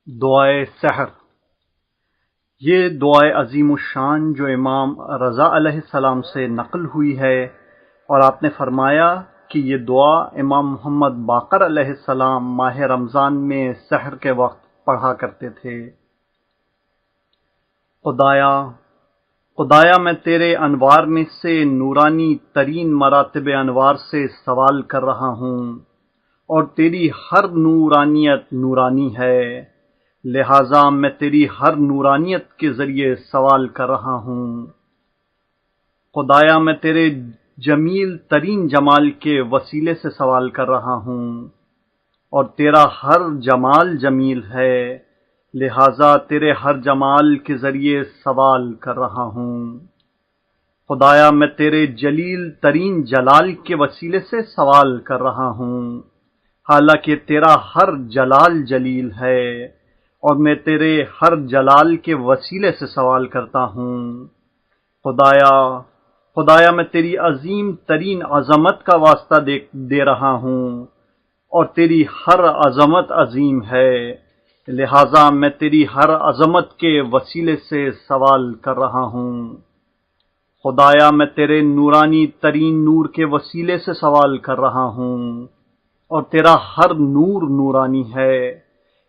دعائے سحر۔ یہ دعائے عظیم الشان جو امام رضا علیہ السلام سے نقل ہوئی ہے، اور آپ نے فرمایا کہ یہ دعا امام محمد باقر علیہ السلام ماہ رمضان میں سحر کے وقت پڑھا کرتے تھے۔ خدایا میں تیرے انوار میں سے نورانی ترین مراتب انوار سے سوال کر رہا ہوں، اور تیری ہر نورانیت نورانی ہے، لہٰذا میں تیری ہر نورانیت کے ذریعے سوال کر رہا ہوں۔ خدایا میں تیرے جمیل ترین جمال کے وسیلے سے سوال کر رہا ہوں، اور تیرا ہر جمال جمیل ہے، لہٰذا تیرے ہر جمال کے ذریعے سوال کر رہا ہوں۔ خدایا میں تیرے جلیل ترین جلال کے وسیلے سے سوال کر رہا ہوں، حالانکہ تیرا ہر جلال جلیل ہے، اور میں تیرے ہر جلال کے وسیلے سے سوال کرتا ہوں۔ خدایا میں تیری عظیم ترین عظمت کا واسطہ دے رہا ہوں، اور تیری ہر عظمت عظیم ہے، لہٰذا میں تیری ہر عظمت کے وسیلے سے سوال کر رہا ہوں۔ خدایا میں تیرے نورانی ترین نور کے وسیلے سے سوال کر رہا ہوں، اور تیرا ہر نور نورانی ہے،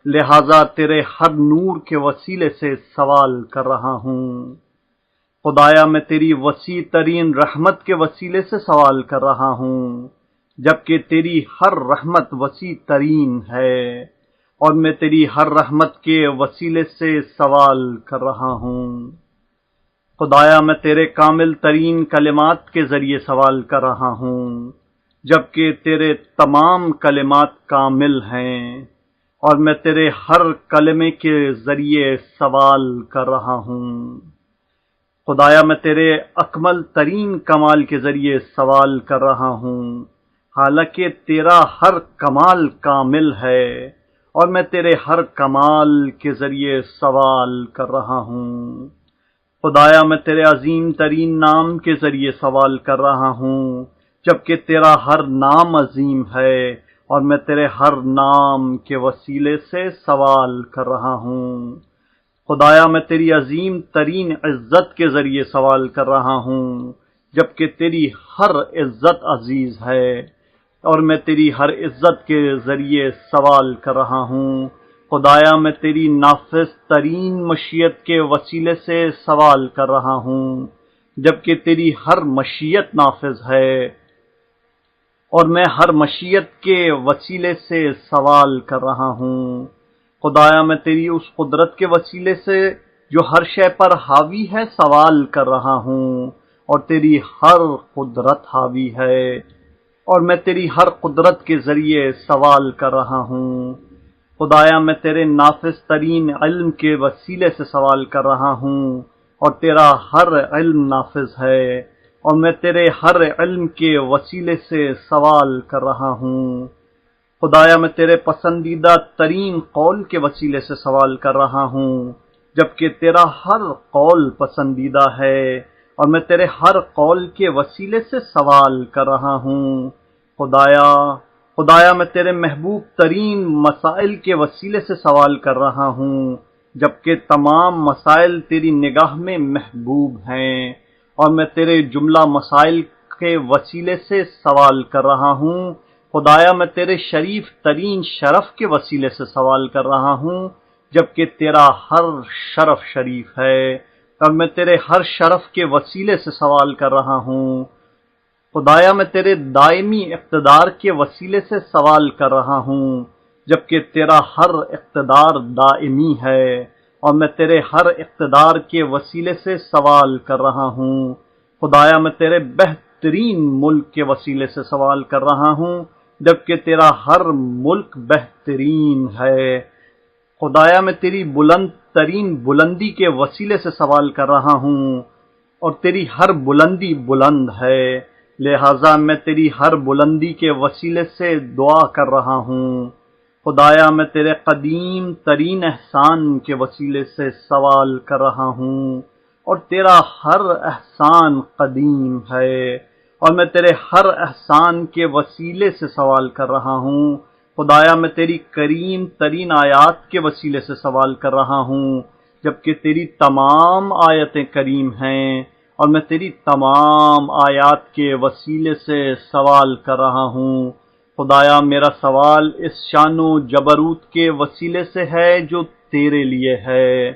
لہٰذا تیرے ہر نور کے وسیلے سے سوال کر رہا ہوں۔ خدایا میں تیری وسیع ترین رحمت کے وسیلے سے سوال کر رہا ہوں، جبکہ تیری ہر رحمت وسیع ترین ہے، اور میں تیری ہر رحمت کے وسیلے سے سوال کر رہا ہوں۔ خدایا میں تیرے کامل ترین کلمات کے ذریعے سوال کر رہا ہوں، جبکہ تیرے تمام کلمات کامل ہیں، اور میں تیرے ہر کلمے کے ذریعے سوال کر رہا ہوں۔ خدایا میں تیرے اکمل ترین کمال کے ذریعے سوال کر رہا ہوں، حالانکہ تیرا ہر کمال کامل ہے، اور میں تیرے ہر کمال کے ذریعے سوال کر رہا ہوں۔ خدایا میں تیرے عظیم ترین نام کے ذریعے سوال کر رہا ہوں، جبکہ تیرا ہر نام عظیم ہے، اور میں تیرے ہر نام کے وسیلے سے سوال کر رہا ہوں۔ خدایا میں تیری عظیم ترین عزت کے ذریعے سوال کر رہا ہوں، جبکہ تیری ہر عزت عزیز ہے، اور میں تیری ہر عزت کے ذریعے سوال کر رہا ہوں۔ خدایا میں تیری نافذ ترین مشیت کے وسیلے سے سوال کر رہا ہوں، جبکہ تیری ہر مشیت نافذ ہے، اور میں ہر مشیت کے وسیلے سے سوال کر رہا ہوں۔ خدایا میں تیری اس قدرت کے وسیلے سے جو ہر شے پر حاوی ہے سوال کر رہا ہوں، اور تیری ہر قدرت حاوی ہے، اور میں تیری ہر قدرت کے ذریعے سوال کر رہا ہوں۔ خدایا میں تیرے نافذ ترین علم کے وسیلے سے سوال کر رہا ہوں، اور تیرا ہر علم نافذ ہے، اور میں تیرے ہر علم کے وسیلے سے سوال کر رہا ہوں۔ خدایا میں تیرے پسندیدہ ترین قول کے وسیلے سے سوال کر رہا ہوں، جبکہ تیرا ہر قول پسندیدہ ہے، اور میں تیرے ہر قول کے وسیلے سے سوال کر رہا ہوں۔ خدایا میں تیرے محبوب ترین مسائل کے وسیلے سے سوال کر رہا ہوں، جبکہ تمام مسائل تیری نگاہ میں محبوب ہیں، اور میں تیرے جملہ مسائل کے وسیلے سے سوال کر رہا ہوں۔ خدایا میں تیرے شریف ترین شرف کے وسیلے سے سوال کر رہا ہوں، جبکہ تیرا ہر شرف شریف ہے، اور میں تیرے ہر شرف کے وسیلے سے سوال کر رہا ہوں۔ خدایا میں تیرے دائمی اقتدار کے وسیلے سے سوال کر رہا ہوں، جبکہ تیرا ہر اقتدار دائمی ہے، اور میں تیرے ہر اقتدار کے وسیلے سے سوال کر رہا ہوں۔ خدایا میں تیرے بہترین ملک کے وسیلے سے سوال کر رہا ہوں، جبکہ تیرا ہر ملک بہترین ہے۔ خدایا میں تیری بلند ترین بلندی کے وسیلے سے سوال کر رہا ہوں، اور تیری ہر بلندی بلند ہے، لہٰذا میں تیری ہر بلندی کے وسیلے سے دعا کر رہا ہوں۔ خدایا میں تیرے قدیم ترین احسان کے وسیلے سے سوال کر رہا ہوں، اور تیرا ہر احسان قدیم ہے، اور میں تیرے ہر احسان کے وسیلے سے سوال کر رہا ہوں۔ خدایا میں تیری کریم ترین آیات کے وسیلے سے سوال کر رہا ہوں، جبکہ تیری تمام آیتیں کریم ہیں، اور میں تیری تمام آیات کے وسیلے سے سوال کر رہا ہوں۔ خدایا میرا سوال اس شان و جبروت کے وسیلے سے ہے جو تیرے لیے ہے،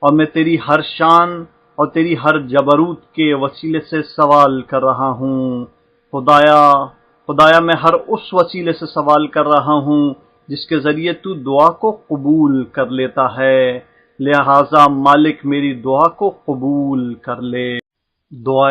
اور میں تیری ہر شان اور تیری ہر جبروت کے وسیلے سے سوال کر رہا ہوں۔ خدایا میں ہر اس وسیلے سے سوال کر رہا ہوں جس کے ذریعے تو دعا کو قبول کر لیتا ہے، لہذا مالک میری دعا کو قبول کر لے۔ دعا